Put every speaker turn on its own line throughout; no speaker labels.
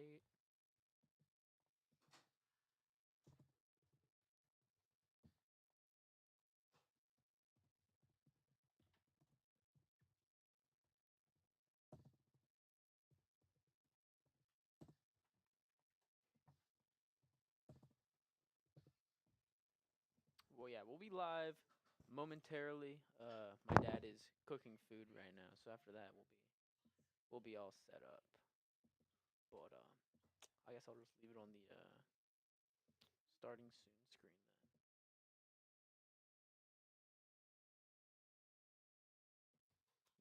date. Well, yeah, we'll be live momentarily. My dad is cooking food right now, so after that we'll be all set up. But I guess I'll just leave it on the starting soon screen then.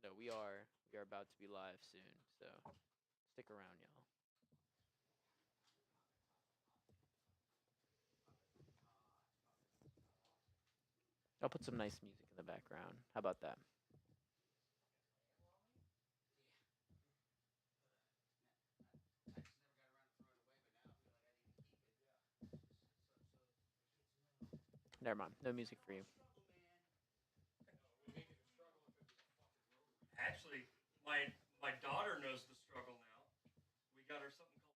No, we are about to be live soon, so stick around, y'all. I'll put some nice music in the background. How about that? Never mind. No music for you.
Actually, my daughter knows the struggle now. We got her something called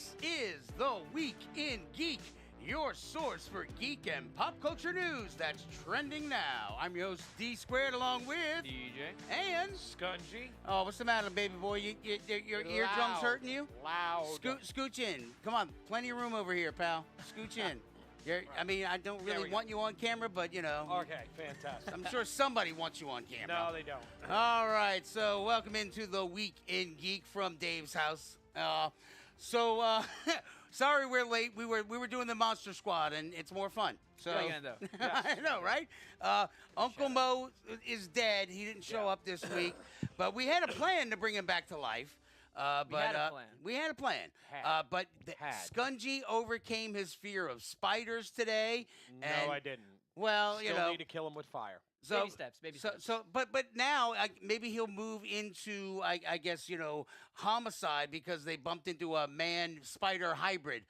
This is the Week in Geek, your source for geek and pop culture news that's trending now. I'm your host, D Squared, along with
DJ
and
Scungy.
Oh, what's the matter, baby boy? Your eardrums
Loud.
hurting you?
Loud.
Scooch in. Come on, plenty of room over here, pal. Scooch in. I mean, I don't
There
really
we go.
want you on camera, but you know.
Okay, fantastic.
I'm sure somebody wants you on camera.
No, they don't.
All right, so welcome into the Week in Geek from Dave's house. Sorry we're late. We were doing the Monster Squad, and it's more fun. So
What are you gonna do?
I know, right? Uncle Mo is dead. He didn't show up this week, but we had a plan to bring him back to life.
We had a plan.
We had a plan. But Scungy overcame his fear of spiders today.
No,
and,
I didn't.
Well,
Still
you know,
need to kill him with fire.
so
Baby steps, baby steps.
but now maybe he'll move into I guess homicide because they bumped into a man spider hybrid.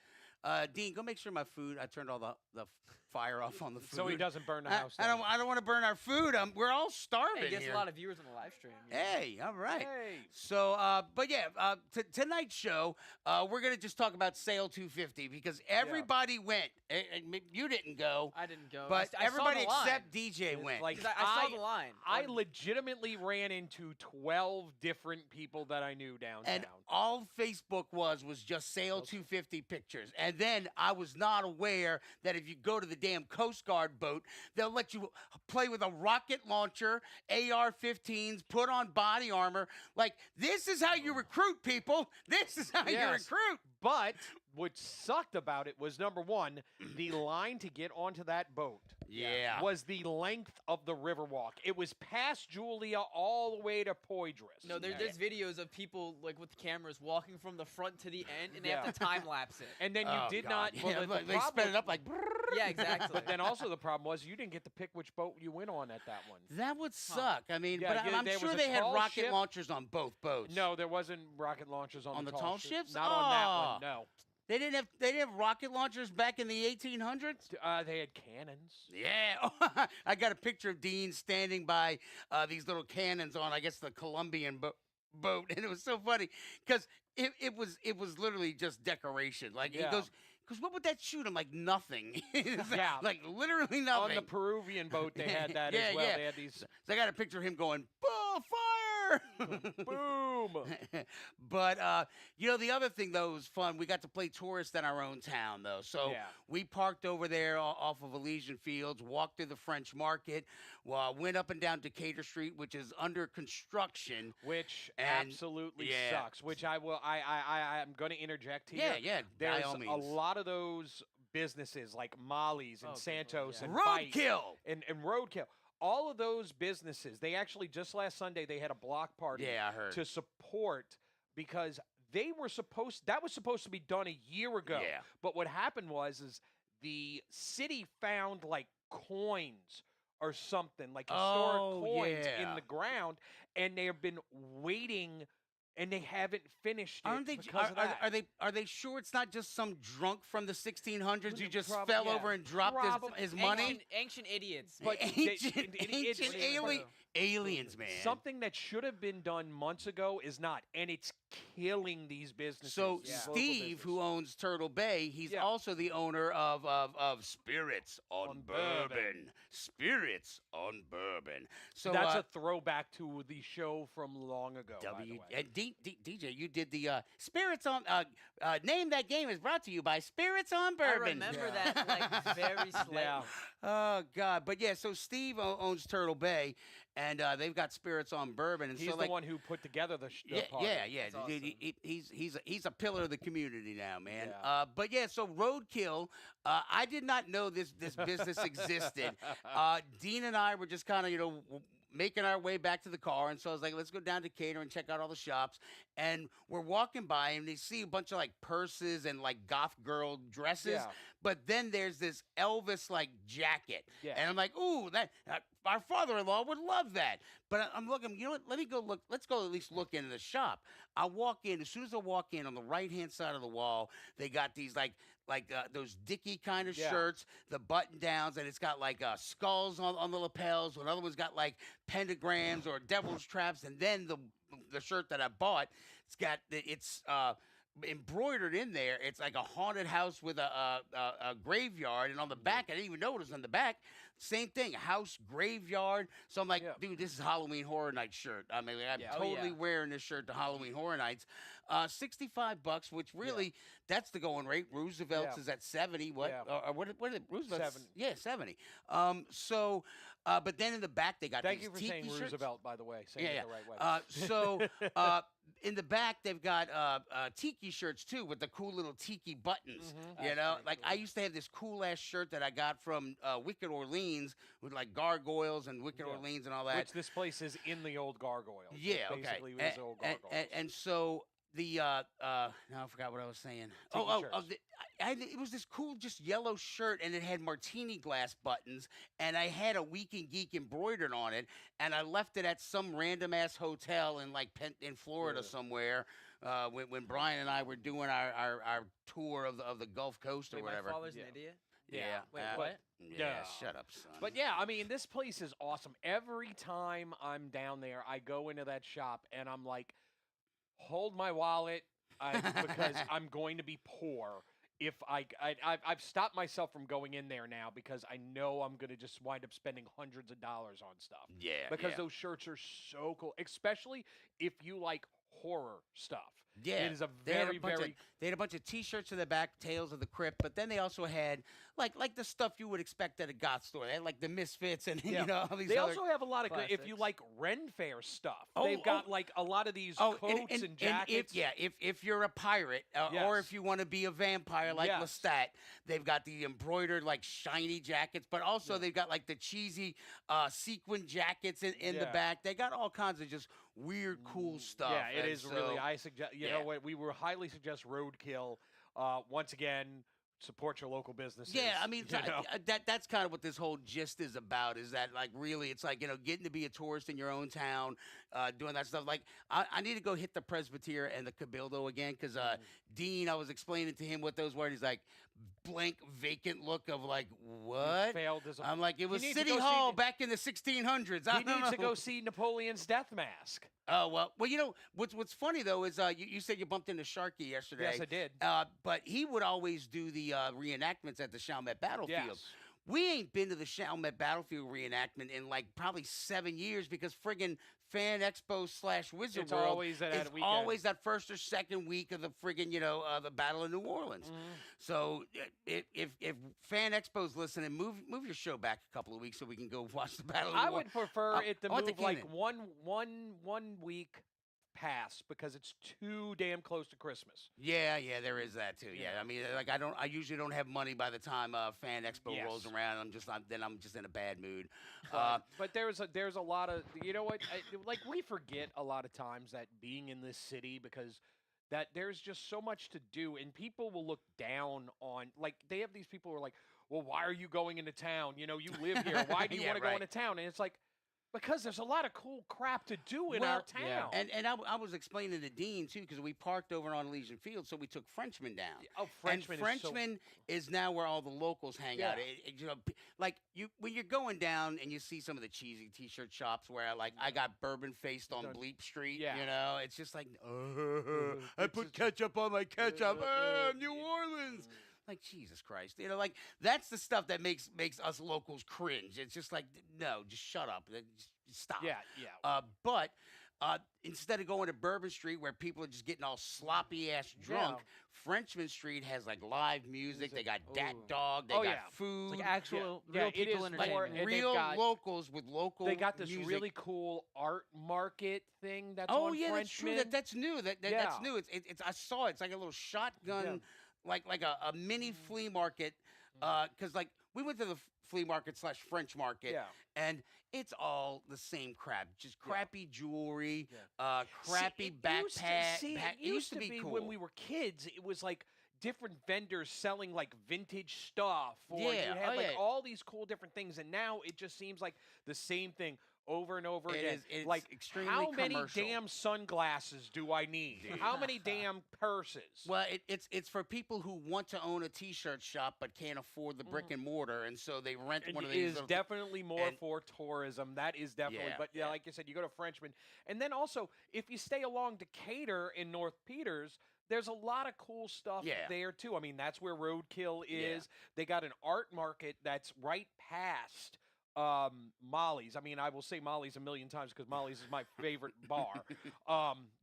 Dean, go make sure my food. I turned all the fire off on the food.
So he doesn't burn the house
I
down.
don't want to burn our food. We're all starving
Hey, gets
here.
a lot of viewers on the live stream. you know?
Hey, all right.
Hey.
So, but yeah, tonight's show, we're gonna just talk about Sale 250 because everybody went. You didn't go,
I didn't go.
but
I saw
everybody
the line.
except DJ went.
Like
'Cause I saw the line.
I legitimately ran into 12 different people that I knew downtown.
And all Facebook was just Sale 250 pictures. And then I was not aware that if you go to the damn Coast Guard boat, they'll let you play with a rocket launcher, AR-15s, put on body armor. Like, this is how you recruit people. This is how you
Yes.
recruit.
But what sucked about it was, number one, the line to get onto that boat
Yeah.
was the length of the Riverwalk. It was past Julia all the way to Poydras.
No, there's videos of people like with cameras walking from the front to the end, and they have to time lapse it.
And then you
Oh,
did
God.
not. Well,
Yeah,
the
look, they
problem
sped
was-
it up like.
Yeah, exactly.
But then also the problem was you didn't get to pick which boat you went on at that one.
That would suck. I mean,
Yeah,
but I'm
there
sure
was a
they had
tall
rocket
ship.
launchers on both boats.
No, there wasn't rocket launchers on
the tall ships?
Not on that
Oh.
one. No,
They didn't have rocket launchers back in the 1800s.
they had cannons.
Yeah, I got a picture of Dean standing by these little cannons on, I guess, the Colombian boat, and it was so funny because it was literally just decoration. Like he
Yeah.
goes, what would that shoot him? Like nothing. It's
Yeah.
like literally
On
nothing.
the Peruvian boat, they had that
Yeah,
as well.
yeah.
They had these
So I got a picture of him going, fire!
boom.
But the other thing though was fun. We got to play tourist in our own town though. So
Yeah.
we parked over there off of Elysian Fields, walked through the French Market, went up and down Decatur Street, which is under construction.
Which
And-
absolutely
yeah.
sucks. Which I'm going to interject here.
Yeah, by
There's
all
a
means.
lot of those businesses like Molly's and
Oh, good
Santos
Lord,
and Bite
Roadkill.
and Roadkill. All of those businesses, they actually just last Sunday they had a block party
Yeah, I heard.
to support because that was supposed to be done a year ago.
Yeah.
But what happened is the city found like coins or something, like historic
Oh,
coins
yeah.
in the ground, and they have been waiting and they haven't finished it
Aren't they?
because of that.
Are they sure it's not just some drunk from the 1600s who just
Prob-
fell
yeah,
over and dropped his money?
Ancient idiots.
But
ancient
it's-
aliens, man.
Something that should have been done months ago is not, and it's killing these businesses.
So
Yeah.
Steve, who owns Turtle Bay, he's
Yeah.
also the owner of Spirits on,
On
Bourbon.
Bourbon.
Spirits on Bourbon. So
that's a throwback to the show from long ago. by the
W
way.
and DJ, you did the Spirits on. Name that game is brought to you by Spirits on
I
Bourbon.
remember
Yeah.
that like very slightly.
Yeah.
Oh God! But yeah, so Steve owns Turtle Bay, and they've got Spirits on Bourbon, and
He's
so
the
like.
one who put together the
Yeah,
party.
yeah.
That's
Dude, he's a pillar of the community now, man.
Yeah.
But yeah, so Roadkill, I did not know this business existed. Dean and I were just kind of making our way back to the car, and so I was like, let's go down to Decatur and check out all the shops. And we're walking by, and they see a bunch of like purses and like goth girl dresses.
Yeah.
But then there's this Elvis like jacket,
Yeah.
and I'm like, ooh, that our father-in-law would love that. But I'm looking, you know what? Let me go look. Let's go at least look into the shop. I walk in. As soon as I walk in, on the right-hand side of the wall, they got these like those Dickie kind of
Yeah.
shirts, the button downs, and it's got like skulls on the lapels. Another one's got like pentagrams or devil's traps, and then the shirt that I bought, it's embroidered in there, it's like a haunted house with a graveyard, and on the back, I didn't even know it was on the back. Same thing, house, graveyard. So I'm like,
Yeah.
dude, this is Halloween Horror Night shirt. I mean, I'm
Yeah.
Oh,
totally
yeah.
wearing this shirt to Halloween Horror Nights. $65, which really that's the going rate. Roosevelt's
Yeah.
is at 70. What?
Yeah.
Or what? What? Roosevelt's?
70.
Yeah, 70. But then in the back they got
Thank
these
you for
tiki
saying
shirts.
Roosevelt, by the way. Saying
Yeah,
it the right way.
In the back they've got tiki shirts too with the cool little tiki buttons.
Mhm.
You
That's
know,
pretty
like
cool.
I used to have this cool ass shirt that I got from Wicked Orleans with like gargoyles and Wicked
Yeah.
Orleans and all that.
Which this place is in the old gargoyles. It
Yeah, okay.
basically is the old gargoyles.
And so the now I forgot what I was saying.
Tiki
It was this cool just yellow shirt and it had martini glass buttons and I had a Week and Geek embroidered on it and I left it at some random ass hotel in like in Florida
Yeah.
somewhere when Brian and I were doing our tour of the Gulf Coast or
Wait,
whatever.
my father's
Yeah.
an idiot.
Yeah.
Wait,
uh,
what?
Yeah,
Yeah.
shut up, son.
But yeah, I mean, this place is awesome. Every time I'm down there, I go into that shop and I'm like, hold my wallet because I'm going to be poor. If I've stopped myself from going in there now because I know I'm going to just wind up spending hundreds of dollars on stuff.
Yeah,
Because
yeah.
those shirts are so cool, especially if you like horror stuff.
Yeah,
It is a
they had
very,
a bunch
very
Of, they had a bunch of T-shirts in the back, Tales of the Crypt, but then they also had like the stuff you would expect at a goth store. They had like the Misfits and
Yeah.
you know all these
They
other.
also have a lot of good. If you
classics.
like Ren Fair stuff,
Oh,
they've got like a lot of these coats and jackets.
If you're a pirate or
Yes.
if you want to be a vampire like
Yes.
Lestat, they've got the embroidered like shiny jackets, but also they've got like the cheesy sequin jackets in the
Yeah.
back. They got all kinds of just weird, cool stuff.
Yeah, it
and
is really.
so-
I suggest. You
yeah.
know what? We were highly suggest Roadkill. Once again, support your local businesses.
Yeah, I mean
you know?
that's kind of what this whole gist is about. Is that like really? It's like getting to be a tourist in your own town, doing that stuff. Like I need to go hit the Presbyterian and the Cabildo again because Dean, I was explaining to him what those were. And he's like blank, vacant look of like what?
failed as a.
I'm like it was
need to
City
go see
Hall
the-
back in the 1600s. I
He
don't
needs to
know.
go see Napoleon's death mask.
Oh well, what's funny though is you said you bumped into Sharky yesterday.
Yes, I did.
But he would always do the reenactments at the Chalmette Battlefield.
Yes.
We ain't been to the Chalmette Battlefield reenactment in like probably 7 years because friggin' Fan Expo / Wizard
It's
World
always that
is
weekend.
always that first or second week of the friggin' the Battle of New Orleans.
Mhm.
So if Fan Expo's listening, move your show back a couple of weeks so we can go watch the Battle of New
I
Orleans.
would prefer it to
I want the
move like
Keenan.
one week past because it's too damn close to Christmas.
Yeah, there is that too. Yeah,
Yeah.
I mean, like I usually don't have money by the time Fan Expo
Yes.
rolls around. I'm just in a bad mood.
But there's a lot of what like we forget a lot of times that being in this city because that there's just so much to do and people will look down on like they have these people who are like, well, why are you going into town? You live here. Why do you
Yeah,
want to go
right.
into town? And it's like because there's a lot of cool crap to do in
Well,
our town.
And I was explaining to Dean too because we parked over on Elysian Field, so we took Frenchman down.
Oh, Frenchman,
and Frenchman is now where all the locals hang out.
Yeah.
Like when you're going down and you see some of the cheesy T-shirt shops where I got bourbon faced on
Done.
Bleep Street.
Yeah.
It's just like I put ketchup on my ketchup. New Orleans. Like Jesus Christ, like that's the stuff that makes us locals cringe. It's just like no, just shut up, just stop.
Yeah.
But instead of going to Bourbon Street where people are just getting all sloppy ass drunk, Frenchman Street has like live music. They got Dat
Ooh.
Dog. They
Oh,
got
yeah.
food.
Like actual
Yeah,
real
it
people
is
like
more-
entertainment.
and they've
real
got-
locals with local.
They got this
music.
really cool art market thing that's
Oh
on
yeah, that's
Frenchman.
true. That's new. That's
Yeah.
new. It's I saw it. It's like a little shotgun, like a mini flea market. Because like we went to the flea market / French market,
Yeah.
and it's all the same crap. Just crappy jewelry,
Yeah.
crappy backpack.
It used to be
cool
when we were kids. It was like different vendors selling like vintage stuff, or
Yeah,
you had
oh,
like
yeah.
all these cool different things. And now it just seems like the same thing over and over
It
again.
is- it's
like
extremely
how many
commercial.
damn sunglasses do I need?
Dude.
How many damn purses?
Well, it's for people who want to own a T-shirt shop but can't afford the brick and mortar, and so they rent
And
one of
it
these.
is
little
definitely more
and-
for tourism. That is definitely.
Yeah,
But yeah, like you said, you go to Frenchman, and then also if you stay along Decatur in North Peters, there's a lot of cool stuff
Yeah.
there too. I mean, that's where Roadkill
Yeah.
is. They got an art market that's right past Molly's. I mean, I will say Molly's a million times because Molly's is my favorite bar.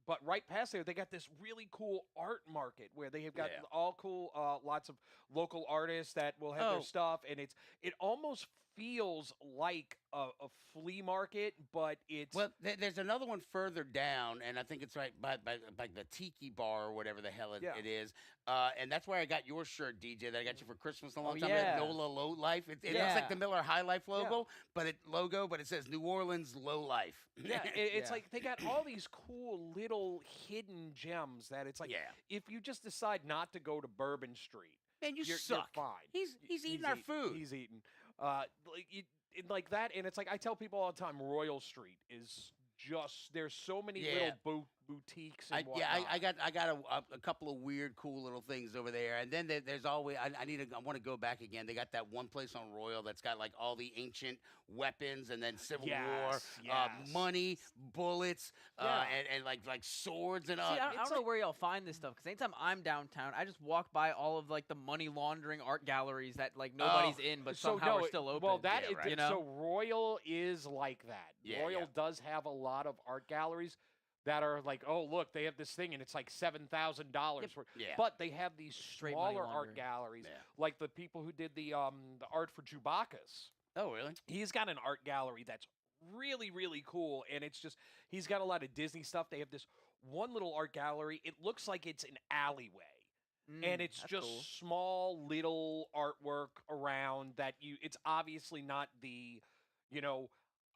But right past there, they got this really cool art market where they have got
Yeah.
all cool, lots of local artists that will have their
Oh.
stuff, and it almost feels like a flea market, but it's
Well, there's another one further down, and I think it's right by the Tiki Bar or whatever the hell
Yeah.
it is. And that's where I got your shirt, DJ, that I got you for Christmas a long
Oh,
time.
yeah.
NOLA Low Life. It looks
Yeah.
like the Miller High Life logo, but it says New Orleans Low Life.
yeah, it's
Yeah.
like they got all these cool little hidden gems that it's like
Yeah.
if you just decide not to go to Bourbon Street,
Man, you
you're
suck.
fine.
He's eating our food.
He's eating. Like that, and it's like I tell people all the time, Royal Street is just there's so many
Yeah.
little boutiques and whatnot.
I got a couple of weird, cool little things over there, and then there's always I want to go back again. They got that one place on Royal that's got like all the ancient weapons, and then Civil War,
Yes.
money, bullets,
Yeah.
and like swords and
See, I
it's
don't know
like-
where y'all find this stuff because anytime I'm downtown, I just walk by all of like the money laundering art galleries that like nobody's in, but
So,
somehow
no,
are still open.
Well, that
Yeah,
is
right.
You know?
so Royal is like that.
Yeah,
Royal
yeah.
does have a lot of art galleries that are like, oh look, they have this thing and it's like $7,000 for.
Yeah.
But they have these
Straight money
smaller art
laundering.
galleries,
Yeah.
like the people who did the art for Chewbacca's.
Oh, really?
He's got an art gallery that's really, really cool, and it's just he's got a lot of Disney stuff. They have this one little art gallery. It looks like it's an alleyway. And it's
that's
just
cool.
small little artwork around that it's obviously not the,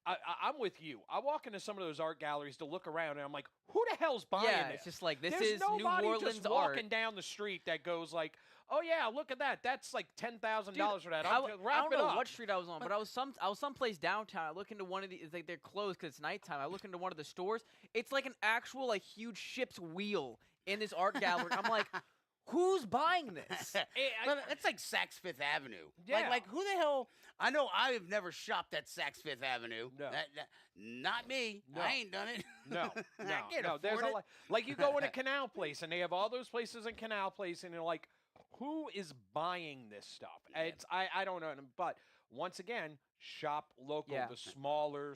I'm with you. I walk into some of those art galleries to look around, and I'm like, who the hell's buying
Yeah,
this?
it's just like this
There's
is New
nobody
Orleans
just
art.
walking down the street that goes like, oh yeah, look at that. That's like $10,000 for that.
I,
Wrap
I don't
it
know
up.
what street I was on, but I was someplace downtown. I look into one of the it's like they're closed because it's nighttime. I look into one of the stores. It's like an actual like huge ship's wheel in this art gallery. I'm like, who's buying this?
But it's like Saks Fifth Avenue.
Yeah.
Like who the hell? I know I have never shopped at Saks Fifth Avenue.
No.
Not me.
No.
I ain't done it.
No,
I
no,
can't
no. There's
afford
a
it.
lot. Like you go in a Canal Place, and they have all those places in Canal Place, and you're like, who is buying this stuff?
Yeah.
It's I don't know. But once again, shop local.
Yeah.
The smaller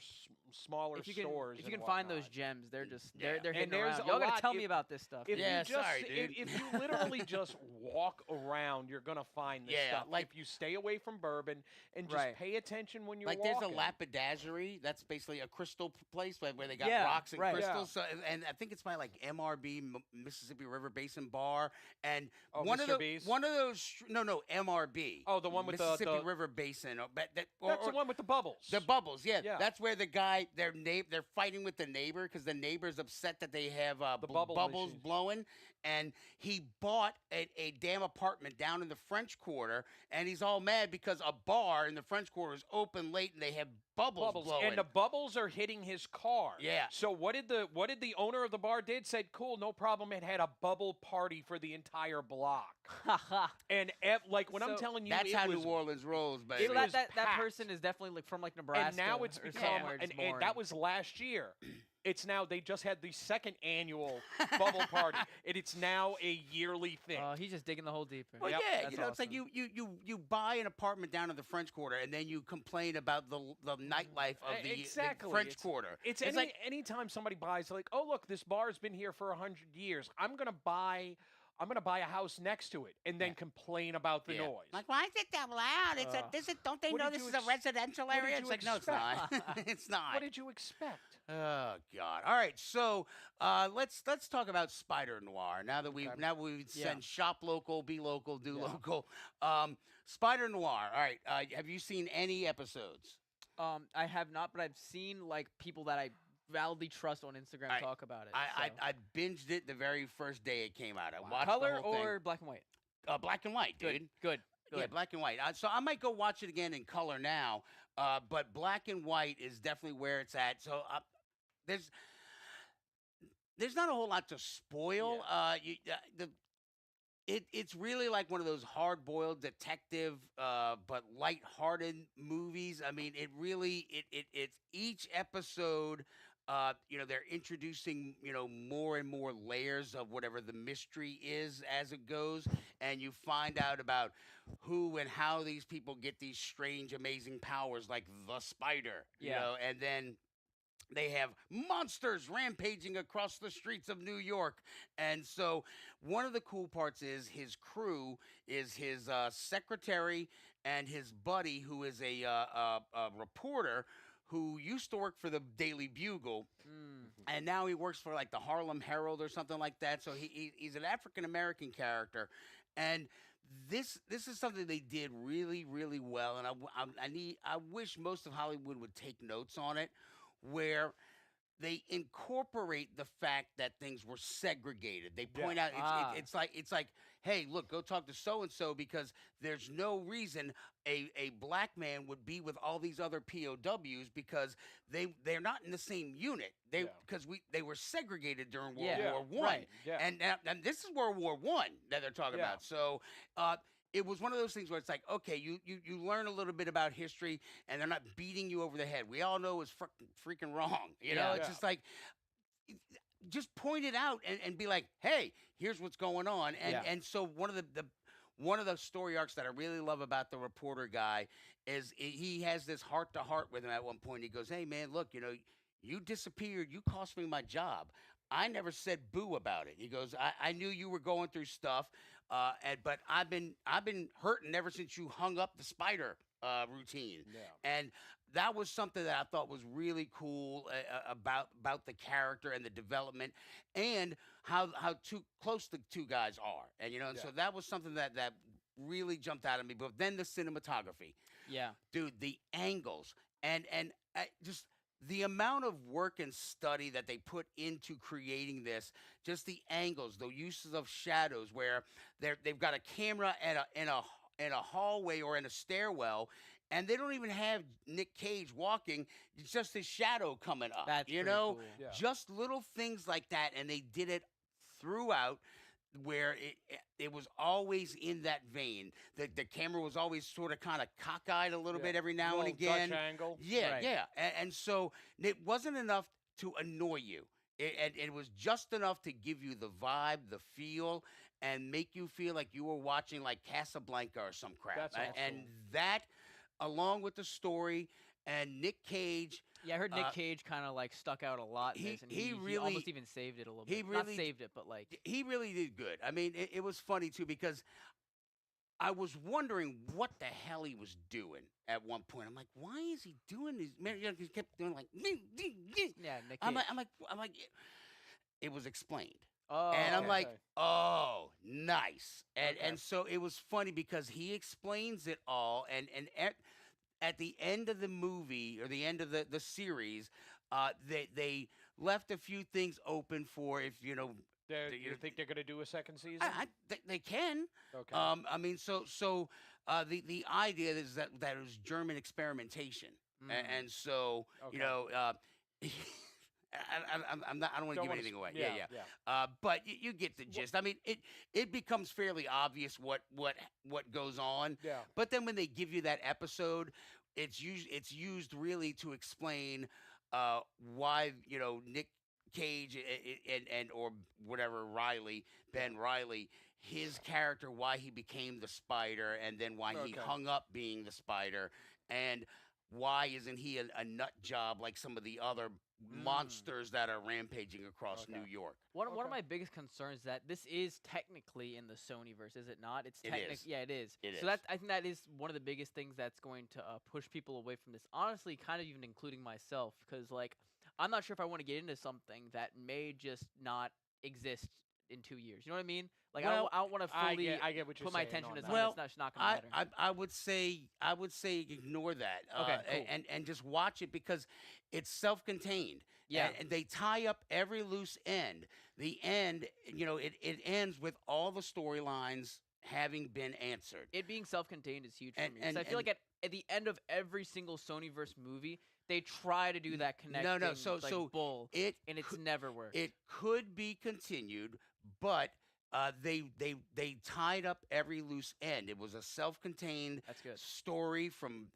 If you can,
stores.
if you
and
can find those
whatnot.
gems, they're just
Yeah.
they're
And
hitting
there's
around.
a
Y'all gotta
lot
tell
if-
me about this stuff.
If
Yeah,
you just,
sorry, dude.
If you literally just walk around, you're gonna find this
Yeah,
stuff.
like-
if you stay away from bourbon and just
Right.
pay attention when you're
Like
walking.
there's a lapidagerie. That's basically a crystal place where they got
Yeah,
rocks and
right.
crystals. So, and I think it's by like MRB, Mississippi River Basin Bar, and
Oh,
one
Mr.
of the
B's?
one of those. No, MRB.
Oh, the one with the-
Mississippi
the-
River Basin.
That's the one with the bubbles.
The bubbles, yeah.
Yeah.
That's where the guy, they're fighting with the neighbor because the neighbor's upset that they have
The bubble
bubbles
machines.
blowing. And he bought a damn apartment down in the French Quarter, and he's all mad because a bar in the French Quarter is open late and they have bubbles blowing.
and the bubbles are hitting his car.
Yeah.
So what did the owner of the bar did? Said, "Cool, no problem." It had a bubble party for the entire block.
Haha.
And like when I'm
So
telling you,
That's
it
how
was,
New Orleans rolls, baby.
So
was
that
packed.
person is definitely like from like Nebraska.
and now it's
or
become
somewhere
and,
just
and that
boring.
was last year. It's now they just had the second annual bubble party, and it's now a yearly thing.
He's just digging the hole deeper.
Well,
Yep.
yeah,
That's
it's like
awesome.
you buy an apartment down in the French Quarter, and then you complain about the nightlife of the
Exactly.
French
It's-
Quarter.
It's
like
anytime somebody buys like, oh look, this bar's been here for 100 years. I'm gonna buy a house next to it and then
Yeah.
complain about the
yeah.
noise.
Like, why is it that loud? It's
Uh,
don't they
what
know
did
this
you
is a residential
what did
area?
you
It's like, no, it's not. It's not.
What did you expect?
Oh God! All right, so let's talk about Spider Noir. Now that we've
Yeah.
said shop local, be local, do
Yeah.
local. Spider Noir. All right, have you seen any episodes?
I have not, but I've seen like people that I validly trust on Instagram
I-
talk about it.
I binged it the very first day it came out. I watched
color
the whole thing.
or black and white.
Black and white, dude.
Good.
Yeah, black and white. So I might go watch it again in color now. But black and white is definitely where it's at. So there's not a whole lot to spoil. It's really like one of those hard-boiled detective, but light-hearted movies. I mean, it really it's each episode they're introducing, more and more layers of whatever the mystery is as it goes, and you find out about who and how these people get these strange, amazing powers, like the spider, and then they have monsters rampaging across the streets of New York. And so one of the cool parts is his crew is his secretary and his buddy, who is a reporter who used to work for the Daily Bugle, and now he works for like the Harlem Herald or something like that. So he's an African American character, and this is something they did really, really well. And I wish most of Hollywood would take notes on it, where they incorporate the fact that things were segregated. They point out it's like, hey, look, go talk to so and so, because there's no reason a black man would be with all these other POWs, because they're not in the same unit. They were segregated during World War One,
right.
And this is World War One that they're talking about. So. It was one of those things where it's like, okay, you learn a little bit about history, and they're not beating you over the head. We all know it's freaking wrong. It's just like, just point it out and be like, hey, here's what's going on. And so one of the story arcs that I really love about the reporter guy is he has this heart to heart with him at one point. He goes, hey man, look, you disappeared. You cost me my job. I never said boo about it. He goes, I knew you were going through stuff, but I've been hurting ever since you hung up the spider routine. And that was something that I thought was really cool about the character and the development, and how too close the two guys are. And so that was something that really jumped out at me. But then the cinematography, dude, the angles, and just the amount of work and study that they put into creating this, just the angles, the uses of shadows, where they've got a camera in a hallway or in a stairwell, and they don't even have Nick Cage walking; it's just his shadow coming up.
That's cool.
Just little things like that, and they did it throughout, where it was always in that vein. The camera was always sort of kind of cockeyed a little bit every now and again.
Dutch angle.
And so it wasn't enough to annoy you. It was just enough to give you the vibe, the feel, and make you feel like you were watching like Casablanca or some crap.
That's awesome.
And that, along with the story and Nick Cage.
Yeah, I heard Nick Cage kind of like stuck out a lot in this, and he really almost even saved it a little bit. Not saved it, but like
he really did good. I mean, it was funny too, because I was wondering what the hell he was doing at one point. I'm like, why is he doing this? Man, he kept doing like,
Nick Cage.
I'm like, it was explained.
Oh,
and I'm
okay.
like, oh, nice. And so it was funny because he explains it all, and at the end of the movie, or the end of the series, they left a few things open for, if
you think they're going to do a second season?
They can.
Okay.
I mean, so the idea is that it was German experimentation, and so I don't want to give anything away. Yeah. But you get the gist. I mean, it becomes fairly obvious what goes on.
Yeah.
But then when they give you that episode, it's used really to explain why Nick Cage and or whatever Ben Riley, his character, why he became the Spider, and then why he hung up being the Spider, and why isn't he a nut job like some of the other monsters that are rampaging across New York.
One of my biggest concerns is that this is technically in the Sonyverse, is it not? It's technically, yeah, it is. So I think that is one of the biggest things that's going to push people away from this. Honestly, kind of even including myself, because like I'm not sure if I want to get into something that may just not exist in 2 years. You know what I mean? Like I don't want to fully
I get what you're
put my
saying
attention
on
to
that.
something that's not going to matter.
I would say ignore that.
Okay, cool.
and just watch it because it's self-contained.
Yeah.
And they tie up every loose end. The end, it ends with all the storylines having been answered.
It being self-contained is huge for me. Because I feel like at the end of every single Sonyverse movie, they try to do that connecting
So
bull, and it's never worked.
It could be continued, but they tied up every loose end. It was a self-contained
That's good.
story from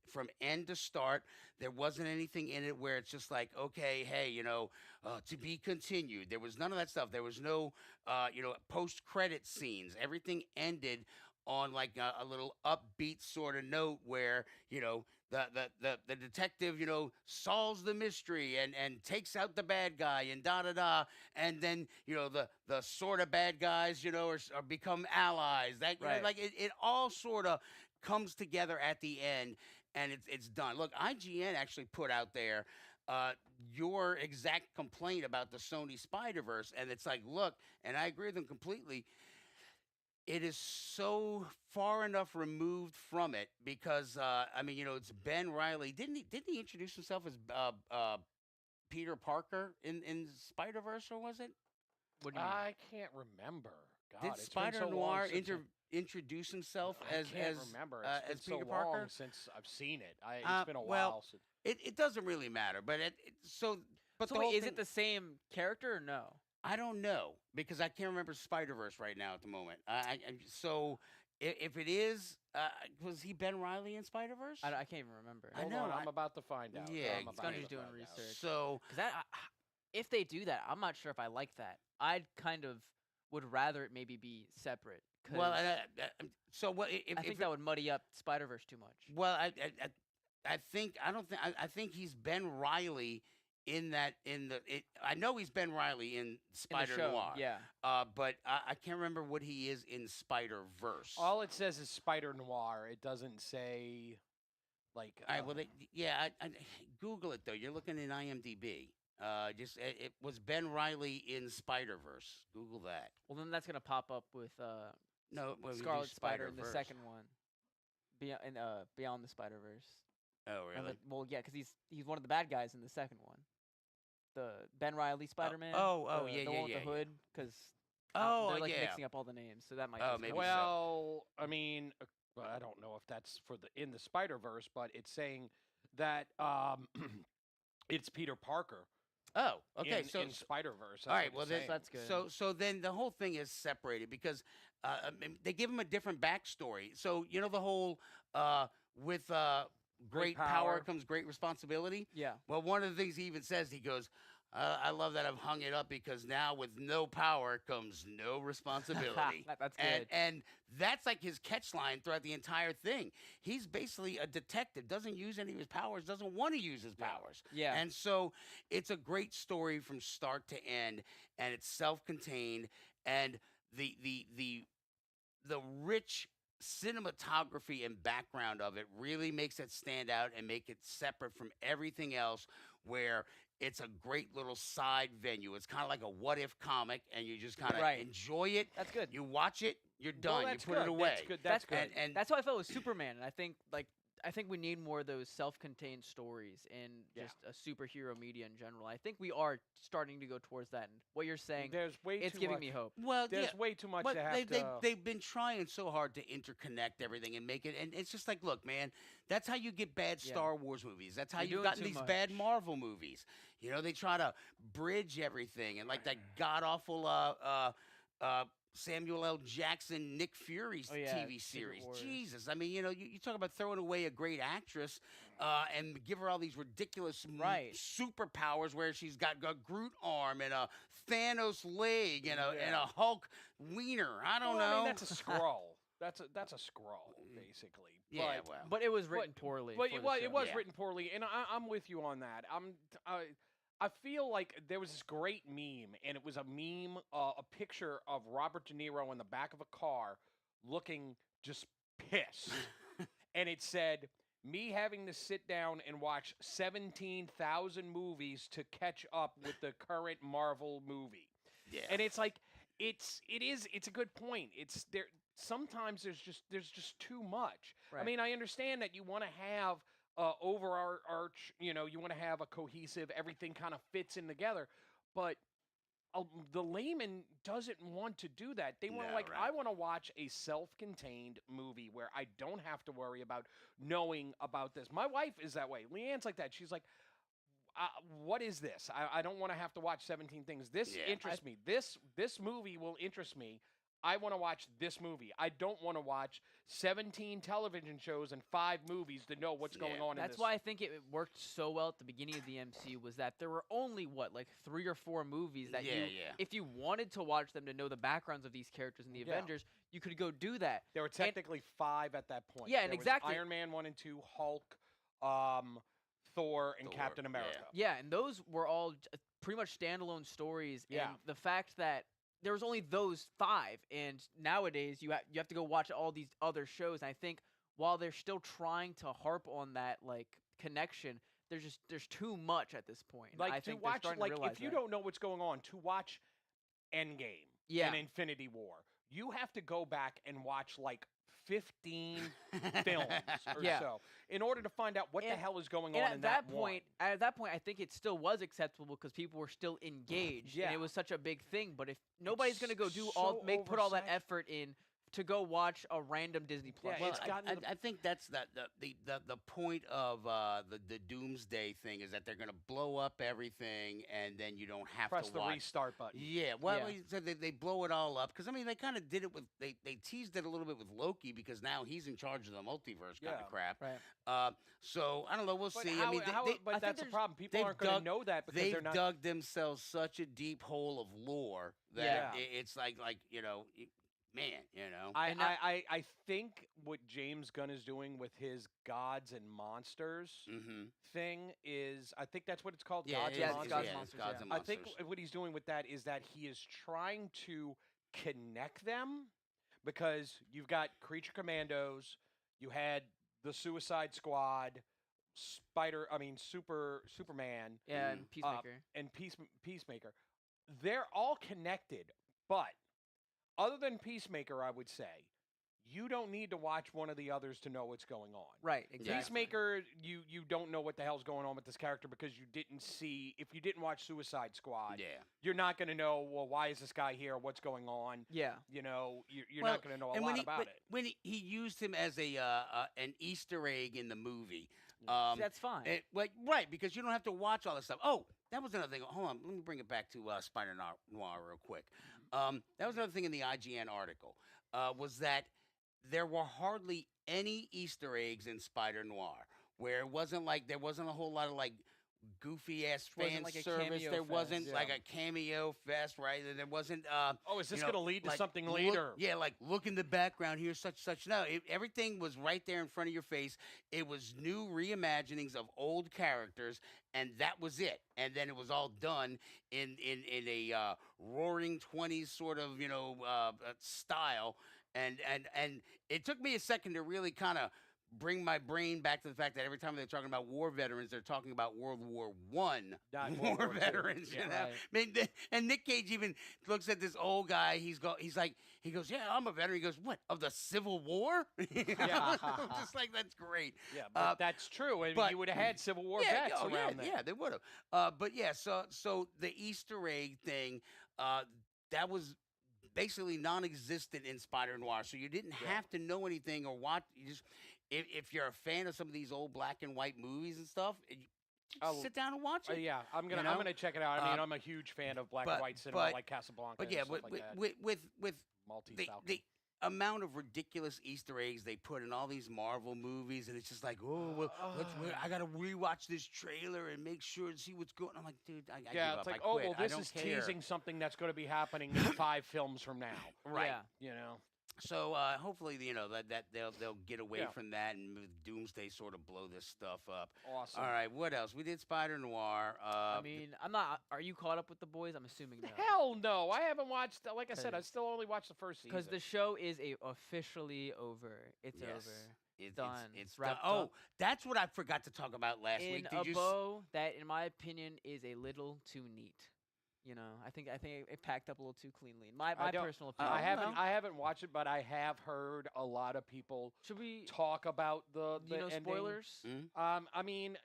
end to start. There wasn't anything in it where it's just like, okay, hey, to be continued. There was none of that stuff. There was no, post-credit scenes. Everything ended on like a little upbeat sort of note where the detective solves the mystery and takes out the bad guy and da da da, and then the sort of bad guys are become allies. That
Right.
like it all sort of comes together at the end, and it's done. Look, IGN actually put out there your exact complaint about the Sony Spider Verse, and it's like, look, and I agree with them completely. It is so far enough removed from it because it's Ben Riley. Didn't he introduce himself as Peter Parker in Spider Verse, or was it?
What do you mean?
I can't remember. God,
Did
it's been
Spider
so long
Noir
since
introduce himself
I
as
can't remember. It's
as
been
Peter
so
Parker?
long since I've seen it.
Uh,
It's been a
well,
while since.
It doesn't really matter, but but
So
the
wait,
whole
is
thing,
it the same character or no?
I don't know because I can't remember Spider Verse right now at the moment. So if it is, was he Ben Riley in Spider Verse?
I can't even remember.
I
Hold
know,
on, I'm about to find out.
yeah,
I'm about
Scondy's
to
doing
find out.
research.
So
Because if they do that, I'm not sure if I like that. I'd kind of would rather it maybe be separate. 'Cause
well, so what?
I think that would muddy up Spider Verse too much.
well, I think I don't think I think he's Ben Riley in that I know he's Ben Riley in
In the
Spider
show,
Noir.
yeah.
But I can't remember what he is in Spider Verse.
All it says is Spider Noir. It doesn't say, like.
All right, well, Google it though. You're looking in IMDb. It was Ben Riley in Spider Verse. Google that.
Well, then that's gonna pop up with
No, well, we do
Scarlet Spider in the
Spider-Verse.
second one. Beyond the Spider Verse.
Oh, really?
Well, yeah, because he's one of the bad guys in the second one. The Ben Riley Spider-Man.
yeah,
the one
yeah,
with
yeah,
the hood, because
Oh,
they're like
yeah.
mixing up all the names, so that might.
Oh,
just
maybe
go.
so.
Well, I mean, I don't know if that's for in the Spider Verse, but it's saying that it's Peter Parker.
Oh, okay.
in Spider Verse.
all right. Well,
That's good.
So then the whole thing is separated because they give him a different backstory. So the whole with great power
power.
comes great responsibility.
Yeah.
Well, one of the things he even says, he goes, I love that I've hung it up because now with no power comes no responsibility.
That's good.
And that's like his catch line throughout the entire thing. He's basically a detective, doesn't use any of his powers, doesn't want to use his powers.
Yeah.
And so it's a great story from start to end, and it's self-contained, and the rich cinematography and background of it really makes it stand out and make it separate from everything else, where it's a great little side venue. It's kind of like a what if comic, and you just kind of
Right.
enjoy it.
That's good.
You watch it, you're
Well,
done. You
that's
put it
good.
away.
That's good.
That's
That's good.
good.
And
That's how I felt with Superman, and I think we need more of those self-contained stories in
Yeah.
just a superhero media in general. I think we are starting to go towards that. And what you're saying,
There's way
it's
too
giving
much.
me hope.
well,
There's
yeah,
way too much
but
to have
they've been trying so hard to interconnect everything and make it, and it's just like, look, man, that's how you get bad
Yeah.
Star Wars movies. That's how
You're
you've
doing
gotten
too
these bad
much.
Marvel movies. They try to bridge everything, and like that god awful Samuel L. Jackson, Nick Fury's
Oh, yeah,
TV
Secret
series.
Wars.
Jesus, I mean, you talk about throwing away a great actress and give her all these ridiculous
Right.
superpowers, where she's got a Groot arm and a Thanos leg and a
Yeah.
Hulk wiener. I don't
Well,
know.
I mean, that's a scroll. That's a scroll, basically.
Yeah,
But,
well.
But it was written poorly.
But
for
it
the
was
show.
it was
Yeah.
written poorly, and I'm with you on that. I feel like there was this great meme, and it was a meme, a picture of Robert De Niro in the back of a car, looking just pissed, and it said, "Me having to sit down and watch 17,000 movies to catch up with the current Marvel movie."
Yeah.
And it's like it's a good point. It's there sometimes there's just too much. I
Right.
mean, I understand that you want to have overarch, you want to have a cohesive, everything kind of fits in together, but the layman doesn't want to do that. They want
No,
to
right.
I want to watch a self-contained movie where I don't have to worry about knowing about this. My wife is that way. Leanne's like that. She's like, what is this? I don't want to have to watch 17 things. This
Yeah.
interests me. This movie will interest me. I want to watch this movie. I don't want to watch 17 television shows and 5 movies to know what's going on in
That's
this.
why I think it worked so well at the beginning of the MCU was that there were only like 3 or 4 movies that if you wanted to watch them to know the backgrounds of these characters in the Avengers, you could go do that.
There were technically 5 at that point.
Yeah, and
there was
exactly.
Iron Man 1 and 2, Hulk, Thor, and Captain America.
Yeah, and those were all pretty much standalone stories.
Yeah.
And the fact that there was only those 5, and nowadays you have to go watch all these other shows. And I think while they're still trying to harp on that like connection, there's too much at this point.
Like
I
to
think they're
watch,
starting
like
to realize
if you
that.
don't know what's going on, to watch Endgame and Infinity War, you have to go back and watch like 15 films or so in order to find out what the hell is going on in that
point. At that point, I think it still was acceptable because people were still engaged, and it was such a big thing. But if nobody's going to go do put all that effort in to go watch a random Disney Plus.
Well, I think that's the point of the Doomsday thing is that they're going to blow up everything, and then you don't have
press
to
the
watch.
restart button.
Yeah, well, so they blow it all up because I mean they kind of did it with they teased it a little bit with Loki because now he's in charge of the multiverse kind of crap.
Right.
So I don't know. We'll see.
How,
I mean,
but that's the problem. People aren't going to know that because
they've
they're not.
dug themselves such a deep hole of lore that it's like man,
I think what James Gunn is doing with his Gods and Monsters thing is, I think that's what it's called, Gods and Monsters.
Gods and
I
Monsters.
think what he's doing with that is that he is trying to connect them because you've got Creature Commandos, you had the Suicide Squad, Superman,
and Peacemaker,
and Peacemaker. They're all connected, but other than Peacemaker, I would say, you don't need to watch one of the others to know what's going on.
Right, exactly.
Peacemaker, you don't know what the hell's going on with this character because you didn't see, if you didn't watch Suicide Squad, you're not going to know, well, why is this guy here? What's going on?
Yeah.
You know, you're not going to know a lot about it.
When he used him as an Easter egg in the movie.
That's fine.
Right, because you don't have to watch all this stuff. Oh, that was another thing. Hold on, let me bring it back to Spider Noir real quick. That was another thing in the IGN article, was that there were hardly any Easter eggs in Spider Noir, where it wasn't like there wasn't a whole lot of like goofy ass fan service. There wasn't like a cameo fest, right? There wasn't.
Is this going to lead to
like,
something later?
Look in the background here, such. No, everything was right there in front of your face. It was new reimaginings of old characters, and that was it. And then it was all done in a roaring 20s sort of style. And it took me a second to really kind of bring my brain back to the fact that every time they're talking about war veterans, they're talking about World War I war veterans.
Yeah,
you know?
right.
I mean, and Nick Cage even looks at this old guy. He goes, yeah, I'm a veteran. He goes, what, of the Civil War? I'm just like, that's great.
Yeah, but that's true. I mean, you would have had Civil War vets around there.
Yeah, they would have. But yeah, so the Easter egg thing, that was basically non-existent in Spider Noir. So you didn't have to know anything or watch. You just, if you're a fan of some of these old black and white movies and stuff, just sit down and watch it.
Yeah, I'm gonna check it out. I mean, I'm a huge fan of black and white cinema, like Casablanca.
But yeah, with the amount of ridiculous Easter eggs they put in all these Marvel movies, and it's just like, I gotta rewatch this trailer and make sure and see what's going. I'm like, dude, I give up.
It's like,
I quit.
this is teasing something that's going to be happening in 5 films from now,
right?
Yeah.
You know.
So hopefully, that they'll get away from that and with Doomsday sort of blow this stuff up.
Awesome.
All right, what else? We did Spider Noir.
I mean, I'm not. Are you caught up with the boys? I'm assuming no.
Hell no, I haven't watched. Like I said, I still only watched the first season.
Because the show is officially over. It's over. It's done. It's wrapped up.
Oh, that's what I forgot to talk about last week.
In a bow that, in my opinion, is a little too neat. You know, I think it packed up a little too cleanly. My personal opinion.
I haven't watched it, but I have heard a lot of people talk about the ending.
Spoilers?
Mm-hmm.
I mean,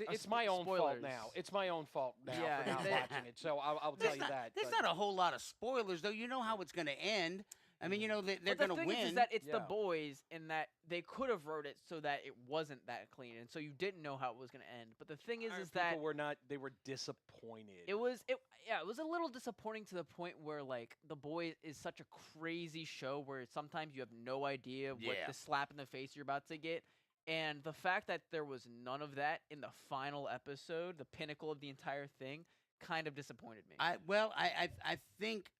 it's my own fault now. It's my own fault now for not watching it. So I'll tell you that.
There's not a whole lot of spoilers, though. You know how it's going to end. I mean, they're
But the
going to
thing
win.
is that it's the
Yeah.
boys, and that they could have wrote it so that it wasn't that clean, and so you didn't know how it was going to end. But the thing is that
people were not. They were disappointed.
it was a little disappointing to the point where like The Boys is such a crazy show where sometimes you have no idea what
Yeah.
the slap in the face you're about to get. And the fact that there was none of that in the final episode, the pinnacle of the entire thing, kind of disappointed me.
I think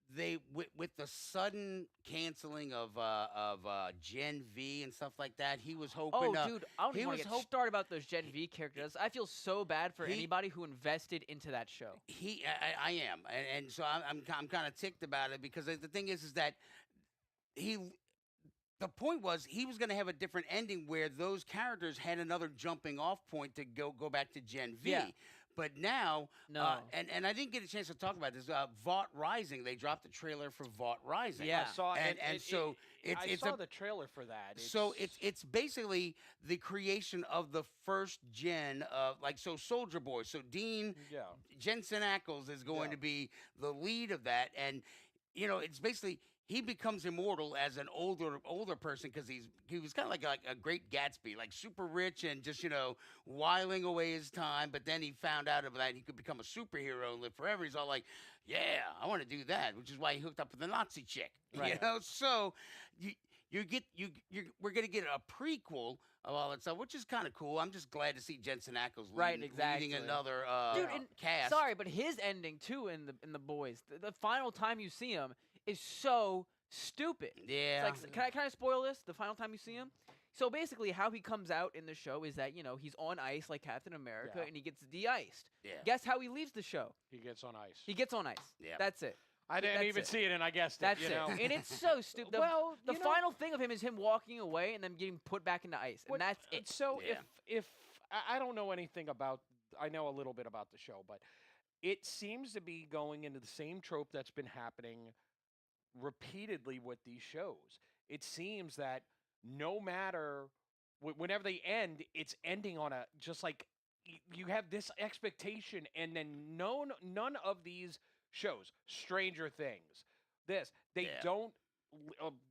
they with the sudden canceling of Gen V and stuff like that, he was hoping.
Oh, dude, I don't
he
even want
was
to get started about those Gen V characters. I feel so bad for anybody who invested into that show.
I am, and so I'm kind of ticked about it because the thing is that the point was he was going to have a different ending where those characters had another jumping off point to go back to Gen V.
Yeah.
But now,
No.
and I didn't get a chance to talk about this. Vought Rising, they dropped the trailer for Vought Rising.
Yeah.
I saw
and so
I saw the trailer for that.
So it's basically the creation of the first gen of Soldier Boy. So Dean Jensen Ackles is going to be the lead of that, and it's basically he becomes immortal as an older person because he was kind of like a great Gatsby, like super rich and just whiling away his time. But then he found out about that he could become a superhero and live forever. He's all like, "Yeah, I want to do that," which is why he hooked up with the Nazi chick.
Right.
So we're gonna get a prequel of all that stuff, which is kind of cool. I'm just glad to see Jensen Ackles leading another
Dude, and
cast.
Sorry, but his ending too in the Boys, the final time you see him is so stupid.
Yeah.
It's like, can I spoil this? The final time you see him. So basically, how he comes out in the show is that he's on ice like Captain America, and he gets de-iced.
Yeah.
Guess how he leaves the show?
He gets on ice.
He gets on ice.
Yeah.
That's it.
I didn't
That's
even
it.
see it, and I guessed
That's
it.
it. And it's so stupid. The final thing of him is him walking away and then getting put back into ice, and that's it.
So
Yeah.
if I don't know anything about, I know a little bit about the show, but it seems to be going into the same trope that's been happening repeatedly with these shows. It seems that no matter whenever they end, it's ending on a just like you have this expectation, and then none of these shows, Stranger Things, they don't.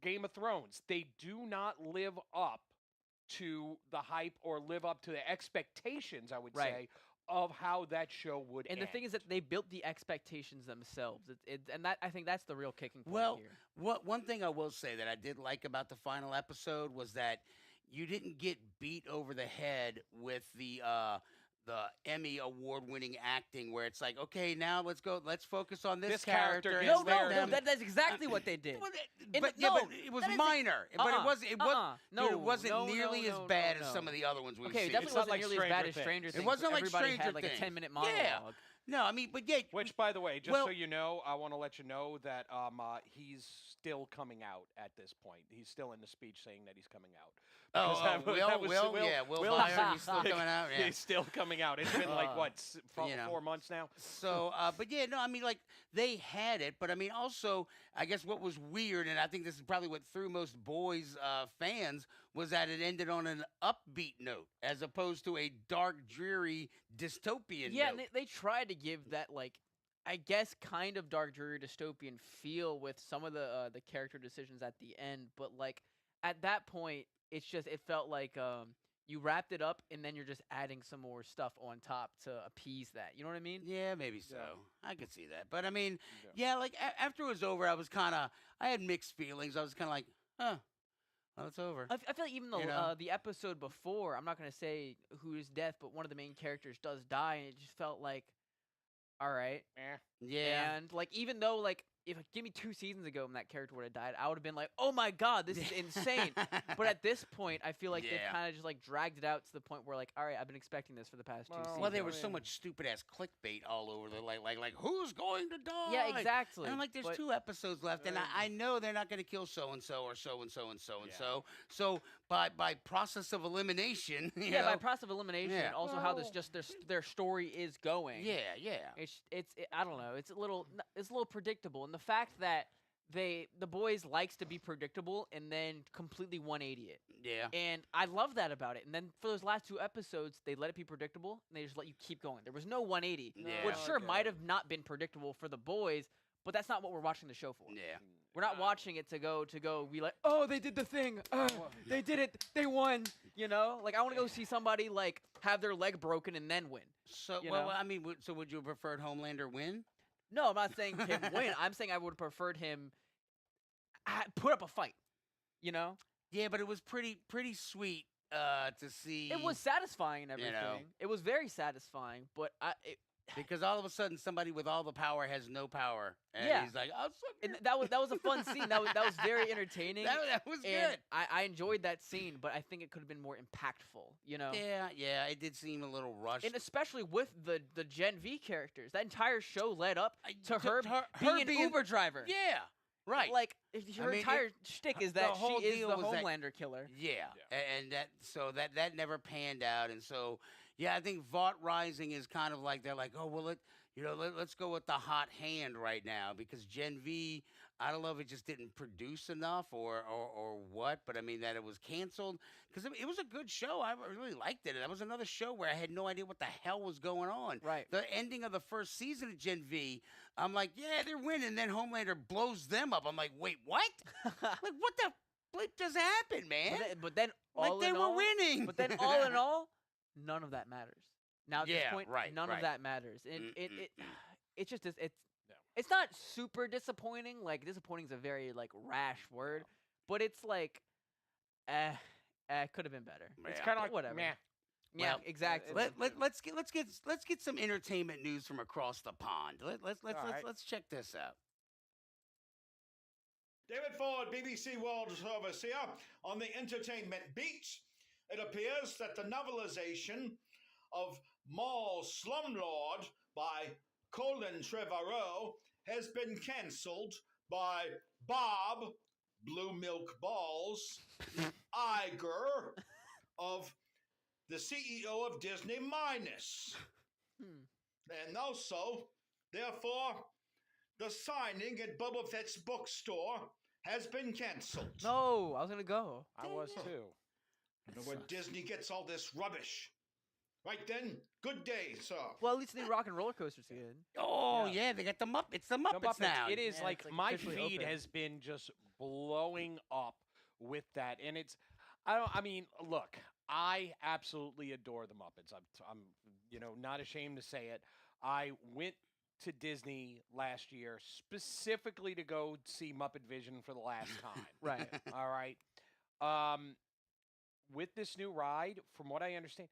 Game of Thrones, they do not live up to the hype or live up to the expectations, I would say, of how that show would
And
end.
the thing is that they built the expectations themselves. And I think that's the real kicking point
Well,
here.
one thing I will say that I did like about the final episode was that you didn't get beat over the head with the Emmy award-winning acting, where it's like, okay, now let's focus on this
character
and
gets
let
there.
them-
That's exactly what they did.
Well,
In
but,
the-
yeah,
no,
but it was
that is-
minor. But it was
no,
it wasn't
no,
nearly
no,
as
no,
bad
no,
as some of the other ones we've
Okay,
seen.
it definitely
It's not
wasn't
like
nearly as bad
Stranger
as
Things.
Stranger
It
Things.
wasn't like
Everybody
Stranger
had like a
Things.
10-minute
Yeah.
monologue.
No, I mean, but yeah,
Which, by the way, just
well-
so you know, I want to let you know that he's still coming out at this point. He's still in the speech saying that he's coming out. Because
Will Byers, he's still coming out. Yeah.
He's still coming out. It's been like, what,
you know.
4 months now?
So, but yeah, no, I mean, like, they had it, but I mean, also, I guess what was weird, and I think this is probably what threw most Boys fans, was that it ended on an upbeat note as opposed to a dark, dreary, dystopian
Yeah,
note.
and they tried to give that, like, I guess kind of dark, dreary, dystopian feel with some of the character decisions at the end, but, like, at that point, it felt like you wrapped it up and then you're just adding some more stuff on top to appease that. You know what I mean?
Yeah, maybe so.
Yeah.
I could see that. But I mean, yeah, like after it was over, I had mixed feelings. I was kind of like, huh, well, it's over.
I feel like even though
You know?
the episode before, I'm not going to say whose death, but one of the main characters does die, and it just felt like, all right.
Eh.
Yeah.
And, like, even though, like, if give me 2 seasons ago and that character would have died, I would have been like, oh my god, this is insane. But at this point, I feel like they
Yeah.
kind of just, like, dragged it out to the point where, like, all right, I've been expecting this for the past 2 seasons.
Well, there was so much stupid ass clickbait all over the like who's going to die?
Yeah, exactly.
And I'm like, there's
But-
2 episodes left, and I know they're not going to kill so and so or so and so and so and so. So by process of elimination, you
Yeah,
know,
by process of elimination,
Yeah.
and also how this just their story is going.
yeah.
It's I don't know. It's a little predictable, and the fact that the Boys likes to be predictable and then completely 180 it.
Yeah.
And I love that about it. And then for those last 2 episodes, they let it be predictable and they just let you keep going. There was no 180,
Yeah.
which sure
Okay.
might have not been predictable for the Boys, but that's not what we're watching the show for.
Yeah.
We're not watching it to go. We like, oh, they did the thing. They did it. They won. You know, like I want to go see somebody like have their leg broken and then win.
So,
You
well,
know?
I mean, so would you have preferred Homelander win?
No, I'm not saying him win. I'm saying I would have preferred him put up a fight. You know,
Yeah, but it was pretty sweet to see.
it was satisfying and everything.
know.
It was very satisfying, but
because all of a sudden somebody with all the power has no power, and
Yeah.
he's like, "Oh,
and that was a fun scene. That was very entertaining.
that was
and
good."
I enjoyed that scene, but I think it could have been more impactful. You know.
Yeah, it did seem a little rushed.
And especially with the Gen V characters, that entire show led up to
to
her, being an Uber driver.
Yeah, right.
Like her
mean,
entire shtick is
the
that
whole
she is
deal
the
was that-
Homelander killer.
Yeah, and that never panned out, and so I think Vought Rising is kind of like they're like, oh well, let's go with the hot hand right now because Gen V, I don't know if it just didn't produce enough or what, but I mean that it was canceled because it was a good show. I really liked it. That was another show where I had no idea what the hell was going on.
Right.
The ending of the first season of Gen V, I'm like, yeah, they're winning. And then Homelander blows them up. I'm like, wait, what? Like, what the bleep just happened, man?
But then all
Like they
in
were
all,
winning.
But then all in all, none of that matters. Now at this
Yeah,
point,
right,
none
right.
of that matters. And it's just it's
No.
it's not super disappointing. Like disappointing is a very like rash word, but it's like could have been better.
It's
Yeah.
kind of like
whatever.
Meh.
Yeah,
Well,
exactly.
Let's get some entertainment news from across the pond. Let's check this out.
David Ford, BBC World Service here. On the entertainment beat, it appears that the novelization of Mall Slumlord by Colin Trevorrow has been cancelled by Bob Blue Milk Balls Iger of the CEO of Disney Minus. And also, therefore, the signing at Boba Fett's bookstore has been cancelled.
No, I was gonna go.
I was too.
I don't know where Disney gets all this rubbish. Right then, good day, sir.
Well, at least the Rock and Roller Coaster's good.
Oh
Yeah.
yeah, they got the Muppets. The
The
Muppets now.
It is
Yeah,
like
it's, like,
my
officially
feed
open.
has been just blowing up with that, and it's. I mean, look, I absolutely adore the Muppets. I'm not ashamed to say it. I went to Disney last year specifically to go see Muppet Vision for the last time.
Right.
All right. With this new ride, from what I understand,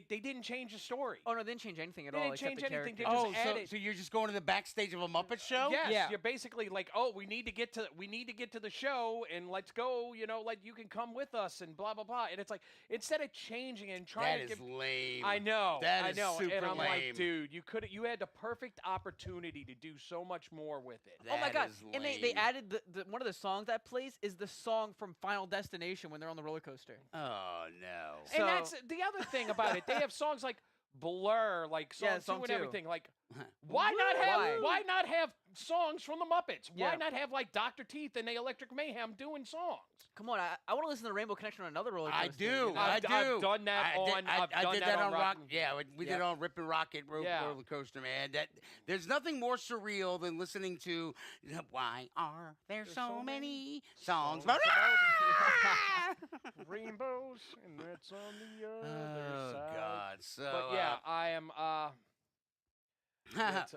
they didn't change the story.
Oh no, they didn't change anything at
They
all.
didn't
except
change
the
anything, they
characters.
just
Oh,
added-
so you're just going to the backstage of a Muppet show?
Yes,
Yeah.
you're basically like, oh, we need to get to the show, and let's go. Like you can come with us, and blah blah blah. And it's like instead of changing and trying
That
to
is
give,
lame.
I know,
That
I
is
know,
super
and I'm
lame.
like, dude, you had the perfect opportunity to do so much more with it.
Oh my
That
god!
is
And they
lame.
added the one of the songs that plays is the song from Final Destination when they're on the roller coaster.
Oh no.
So-
And that's the other thing about it. They have songs like Blur, like song,
Yeah,
two
song
and
two.
everything. Like, why not have songs from the Muppets? Why
Yeah.
not have like Dr. Teeth and the Electric Mayhem doing songs?
Come on, I want to listen to Rainbow Connection on another roller coaster.
I do.
you know?
I
I've
do.
done that
I did that on Rock.
Rockin'.
Yeah, we did
Yep.
it on Rip and Rocket
Yeah.
roller coaster, man. There's nothing more surreal than listening to Why Are There
There's
So
so
Many Songs?
songs
About
Rainbows, and that's on the other
Oh
side.
God! So,
But yeah, I am. It's,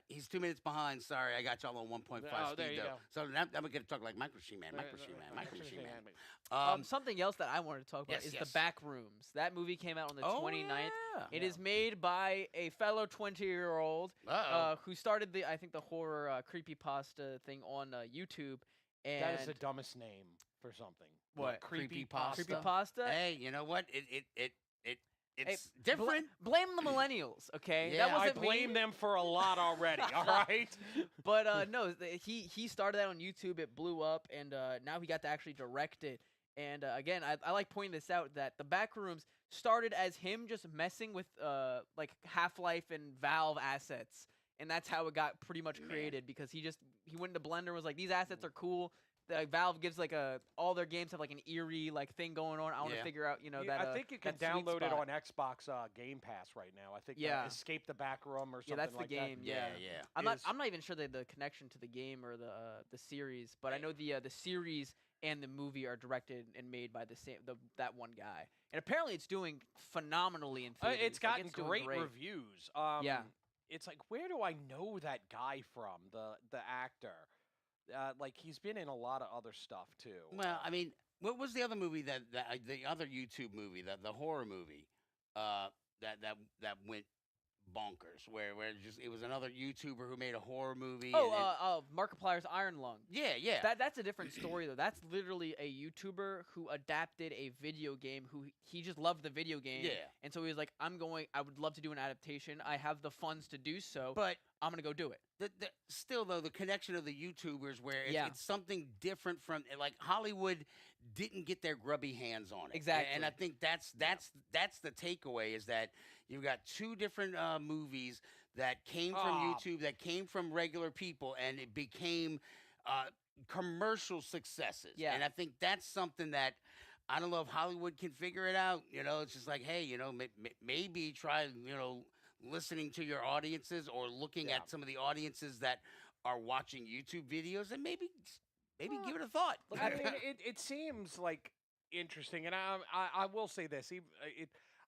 he's 2 minutes behind. Sorry, I got y'all on 1.5
Oh, there
speed
you
though.
go.
So now I'm gonna talk like Micro Machine Man, Micro Machine Man, Micro Machine Man.
Something else that I wanted to talk about
Yes,
is
yes.
the Back Rooms. That movie came out on the 29th.
Yeah.
It is made by a fellow 20-year-old
Uh-oh.
who started the horror creepypasta thing on YouTube. And
that is the dumbest name for something.
What?
Creepy
Creepypasta?
creepypasta.
Hey, you know what? It's
Hey,
different.
Blame the millennials, okay?
Yeah,
that
I
wasn't
blame
me.
them for a lot already. All right.
But no, he started that on YouTube. It blew up, and now he got to actually direct it. And again, I like pointing this out that the Backrooms started as him just messing with like Half-Life and Valve assets, and that's how it got pretty much created because he went into Blender and was like, these assets are cool. like Valve gives like all their games have like an eerie like thing going on. I want to
Yeah.
figure out that.
I think you can
that sweet
download it
spot.
on Xbox Game Pass right now. I think
Yeah.
Escape the Back Room or something
Yeah, that's the
like
game.
that.
Yeah.
yeah.
I'm
is-
not even sure the connection to the game or the series, but I know the series and the movie are directed and made by that one guy, and apparently it's doing phenomenally in theaters.
It's
Like,
gotten
doing
great reviews.
Yeah.
It's like, where do I know that guy from? The actor. Like he's been in a lot of other stuff too.
Well, I mean, what was the other movie the other YouTube movie, the horror movie, that went bonkers, where it was another YouTuber who made a horror movie.
Markiplier's Iron Lung.
Yeah.
That's a different story though. That's literally a YouTuber who adapted a video game. Who he just loved the video game.
Yeah.
And so he was like, I would love to do an adaptation. I have the funds to do so.
But
I'm gonna go do it.
still, though, the connection of the YouTubers, where
Yeah.
it's something different from, like, Hollywood didn't get their grubby hands on it.
Exactly.
And I think that's the takeaway, is that you've got two different movies that came from YouTube, that came from regular people, and it became commercial successes.
Yeah.
And I think that's something that, I don't know if Hollywood can figure it out. It's just like, hey, maybe try, listening to your audiences, or looking at some of the audiences that are watching YouTube videos, and maybe give it a thought.
I mean, it seems like interesting, and I will say this: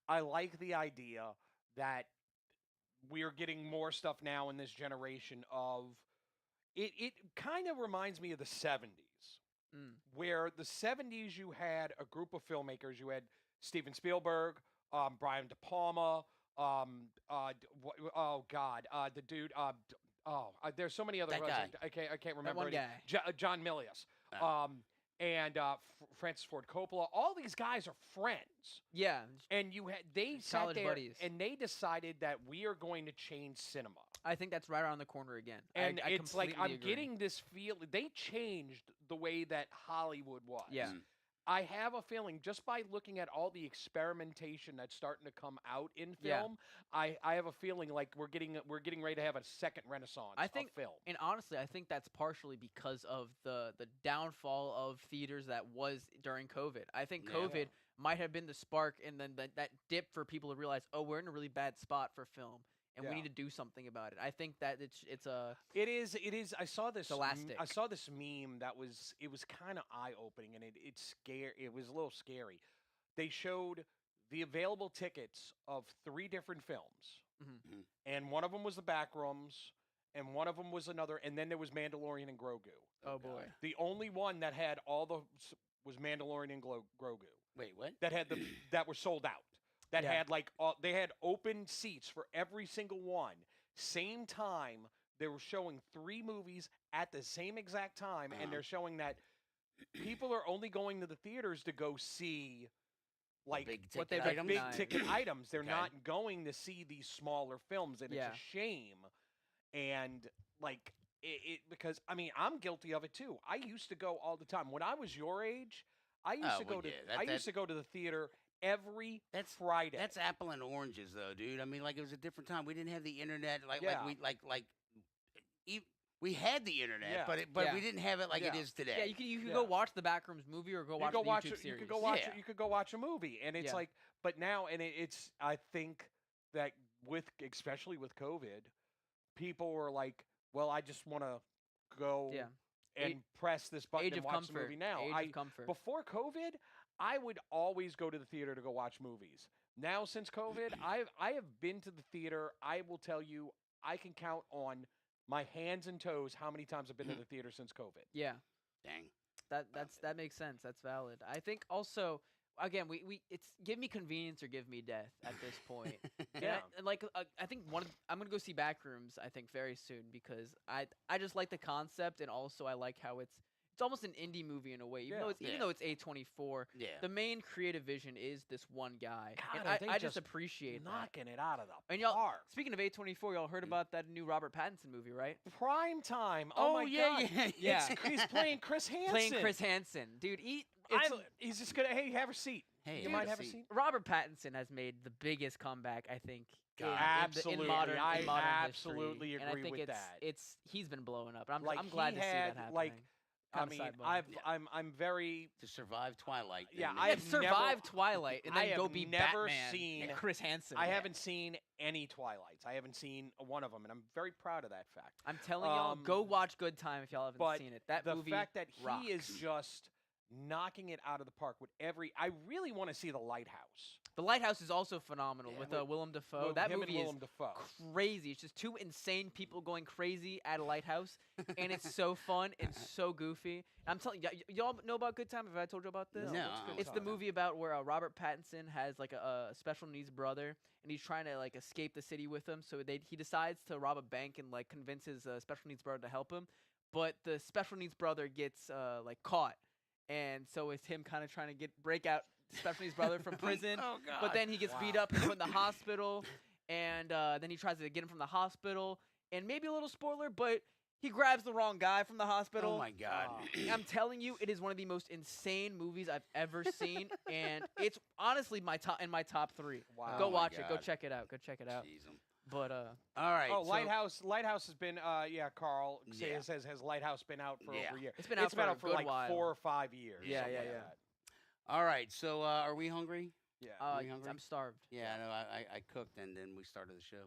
I like the idea that we are getting more stuff now in this generation of it. It kind of reminds me of the '70s, where the '70s you had a group of filmmakers. You had Steven Spielberg, Brian De Palma. The dude. There's so many other.
That guy.
I can't remember.
one guy.
John Milius. And Francis Ford Coppola. All these guys are friends.
Yeah.
And they sat
college
there
buddies.
and they decided that we are going to change cinema.
I think that's right around the corner again.
And
I
it's like I'm
completely agree.
getting this feel. They changed the way that Hollywood was.
Yeah.
I have a feeling, just by looking at all the experimentation that's starting to come out in
Yeah.
film, I have a feeling like we're getting ready to have a second renaissance
I think,
of film.
and honestly, I think that's partially because of the downfall of theaters that was during COVID. I think
Yeah.
COVID might have been the spark, and then that dip for people to realize, oh, we're in a really bad spot for film, and we
Yeah.
need to do something about it. I think that it's a
It is. I saw this.
Elastic.
I saw this meme that was kind of eye opening, and it was a little scary. They showed the available tickets of 3 different films, and one of them was the Backrooms, and one of them was another, and then there was Mandalorian and Grogu.
oh boy.
The only one that had was Mandalorian and Grogu.
Wait, what?
That were sold out. That
Yeah.
had they had open seats for every single one. Same time, they were showing 3 movies at the same exact time, and they're showing that people are only going to the theaters to go see
big
what
ticket
they've
items?
big
recognized.
ticket items. They're
Okay.
not going to see these smaller films, and
Yeah.
it's a shame. And because I mean, I'm guilty of it too. I used to go all the time when I was your age. I used to go to used to go to the theater every Friday.
That's apple and oranges, though, dude. I mean, like, it was a different time. We didn't have the internet. We had the internet,
Yeah.
but
Yeah.
we didn't have it like it
Yeah.
is today.
Yeah, you can
Yeah.
go watch the Backrooms movie or go watch the YouTube series.
You could go watch.
Yeah.
You could go watch a movie, and it's
Yeah.
like. But now, and it's. I think that especially with COVID, people were like, "Well, I just want to go
Yeah.
and press this button
Age
and
of
watch
comfort.
the movie now."
Age of comfort.
Before COVID, I would always go to the theater to go watch movies. Now, since COVID, I have been to the theater. I will tell you, I can count on my hands and toes how many times I've been to the theater since COVID.
Yeah.
Dang.
That makes sense. That's valid. I think also, again, we it's give me convenience or give me death at this point.
Yeah.
And I think I'm gonna go see Backrooms. I think very soon because I just like the concept, and also I like how it's almost an indie movie in a way. Even
Yeah.
though it's A24,
Yeah.
the main creative vision is this one guy,
God,
and
are they
I just
just
appreciate that.
Knocking it out of the
And y'all,
park.
speaking of A24, y'all heard about that new Robert Pattinson movie, right?
Prime time. Oh, my
yeah,
God.
yeah.
He's playing Chris Hansen.
Playing Chris Hansen, dude.
He's just gonna. Hey, have a seat.
Hey,
you might have a seat.
Robert Pattinson has made the biggest comeback, I think,
Absolutely.
in modern
I
history.
absolutely
And I
agree
think
with
it's
that.
He's been blowing up. And
Like,
I'm glad
he
to see
had,
that happening.
like, I
Kinda
mean,
sidebar.
I'm very.
To survive Twilight.
Yeah,
then
I
Yeah,
have
survive
never-
Twilight and
I
then
have
go be
never
Batman.
seen-
and Chris Hansen.
I haven't seen any Twilights. I haven't seen one of them, and I'm very proud of that fact.
I'm telling y'all, go watch Good Time if y'all haven't
But
seen it. That
the
movie
fact that
rocks.
he is just knocking it out of the park with every. I really want to see The Lighthouse.
The Lighthouse is also phenomenal
Yeah,
with
with-
Willem Dafoe.
With
That
him
movie
and
is
Willem Dafoe.
crazy. It's just two insane people going crazy at a lighthouse, and it's so fun and so goofy. I'm telling you, y'all know about Good Time? Have I told you about this?
No,
what's Good
It's the
Time?
movie about where Robert Pattinson has like a special needs brother, and he's trying to like escape the city with him. So he decides to rob a bank and like convince his special needs brother to help him, but the special needs brother gets like caught, and so it's him kind of trying to break out special needs brother from prison.
Oh, God.
But then he gets beat
Wow.
up and put in the hospital, and then he tries to get him from the hospital. And maybe a little spoiler, but he grabs the wrong guy from the hospital.
Oh, my God.
I'm telling you, it is one of the most insane movies I've ever seen, and it's honestly my top 3.
Wow.
Go
Oh my
watch it. Go
God.
check it out. Go check it out.
Jeez,
But
all right.
Oh,
so-
Lighthouse has been. Yeah, Carl
Yeah.
says has Lighthouse been out for
Yeah.
over a year.
It's been out for a
for
good
like
while.
4 or 5 years.
Yeah,
something
yeah,
like
yeah.
that.
All right. So, are we hungry?
Yeah.
Are you hungry?
I'm starved.
Yeah, I know. I cooked and then we started the show.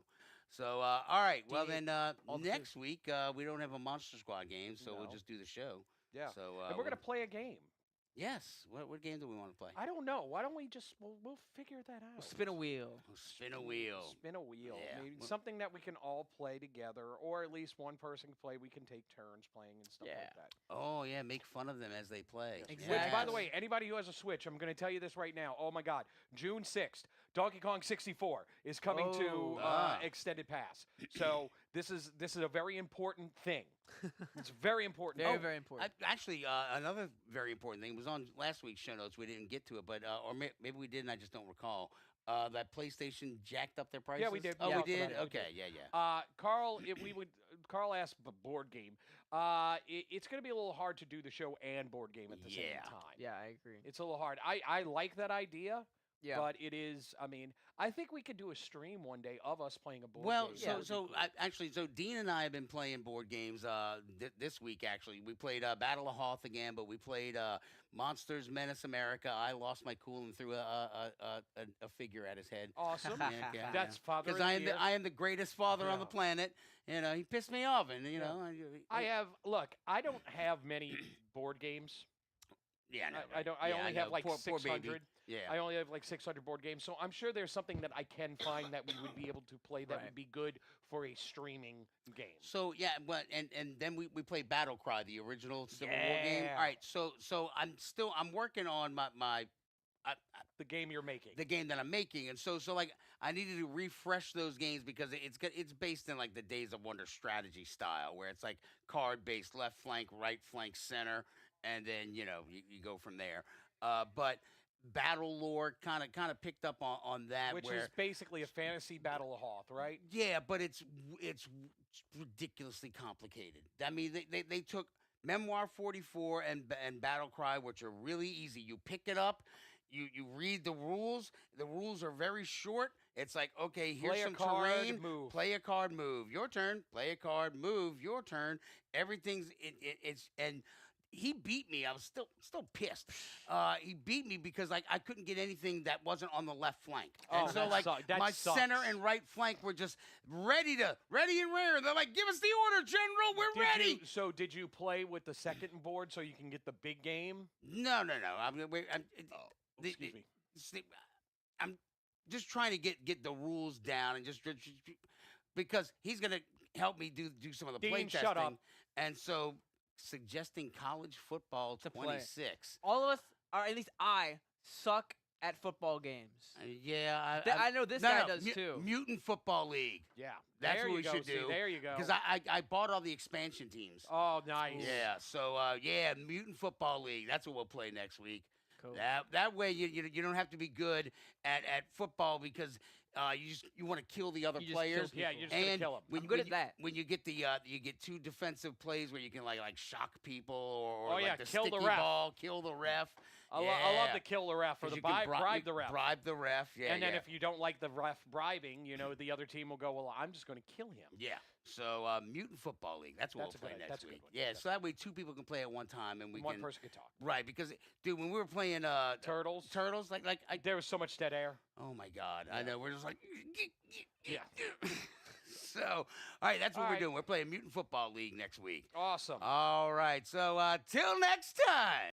So, all right. Well,
Do you
then
all the
next week we don't have a Monster Squad game, so we'll
No.
just do the show.
Yeah.
So,
and we're gonna play a game.
Yes. What game do we want to play?
I don't know. Why don't we just we'll figure that out?
We'll spin a wheel.
We'll spin a wheel.
Spin a wheel.
Yeah.
Maybe
Well-
something that we can all play together, or at least one person can play. We can take turns playing and stuff
Yeah.
like that.
Oh yeah, make fun of them as they play.
Exactly.
Which, by the
Yes.
way, anybody who has a Switch, I'm going to tell you this right now. Oh my God, June 6th, Donkey Kong 64 is coming to
Oh.
Extended Pass. So this is a very important thing. It's very important.
Very,
Oh,
very important.
Actually, another very important thing was on last week's show notes. We didn't get to it, but maybe we did, and I just don't recall. That PlayStation jacked up their prices.
we did.
Oh,
We
we
talked about
did.
it.
Okay, yeah.
Carl, if we would, Carl asked the board game. It's going to be a little hard to do the show and board game at the same
Yeah.
time.
Yeah, I agree.
It's a little hard. I like that idea.
Yeah.
But it is. I mean, I think we could do a stream one day of us playing a board
Well,
game.
so
That would be
so
cool.
actually, so Dean and I have been playing board games this week. Actually, we played Battle of Hoth again, but we played Monsters Menace America. I lost my cool and threw a figure at his head.
Awesome.
Yeah,
That's Father
because
of
I
the
am
Year.
I am the greatest father on the
Yeah.
planet. You know, he pissed me off, and you
Yeah.
know,
I have. Look, I don't have many board games.
yeah, I know,
I
right?
don't. I
Yeah,
only
know.
have like
Poor baby.
600.
Yeah.
I only have like 600 board games, so I'm sure there's something that I can find that we would be able to play that
Right.
would be good for a streaming game.
So yeah, but and then we played Battle Cry, the original Civil War game.
Yeah.
All right, so I'm working on my
The game you're making.
the game that I'm making, and so like I needed to refresh those games because it's based in like the Days of Wonder strategy style, where it's like card based, left flank, right flank, center, and then you know you go from there. But Battle Lore kind of picked up on that,
which
where
is basically a fantasy Battle of Hoth, right?
yeah, but it's ridiculously complicated. I mean, they took Memoir 44 and Battle Cry, which are really easy. You pick it up, you read the rules. The rules are very short. It's like, okay, here's
Play a
some
card,
terrain.
move.
Play a card, move. Your turn. Play a card, move. Your turn. Everything's it's and. He beat me. I was still pissed. He beat me because like I couldn't get anything that wasn't on the left flank.
Oh,
And so
that
like
that
my
sucks.
center and right flank were just ready and rare. They're like, give us the order, General. We're ready.
So did you play with the second board so you can get the big game?
No.
Excuse me.
I'm just trying to get the rules down and just because he's gonna help me do some of the play
Dean,
testing.
shut up.
And so suggesting college football
To play.
26.
All of us, or at least I, suck at football games.
Yeah,
I know this guy does too.
Mutant Football League.
Yeah.
That's
there
what
you
we
go.
should
See,
do,
there you go.
Because I bought all the expansion teams.
Oh, nice.
Yeah, so Mutant Football League. That's what we'll play next week.
Cool.
That way you don't have to be good at football because you want to kill the other
You just
players.
kill
Yeah,
people.
you're just gonna
And
kill him.
when,
I'm good
when
at
you,
that.
When you get the you get 2 defensive plays where you can like shock people or
Oh, yeah,
like the
kill the
sticky
ref.
ball, kill the ref.
I love to kill the ref or
'Cause
the
you can
bribe the ref.
Bribe the ref, yeah.
and then
yeah.
if you don't like the ref bribing, the other team will go, well, I'm just going to kill him.
Yeah. So Mutant Football League. That's what
That's a
we'll play
good-
next
that's a good
week.
one.
Yeah.
That's
So that way 2 people can play at one time, and we
One
can.
person could talk.
Right, because dude, when we were playing
Turtles.
like
There was so much dead air.
oh my god, I
Yeah.
know we're just like
Yeah.
So all right, that's what
All
we're
right.
doing. We're playing Mutant Football League next week.
Awesome.
All right, so till next time.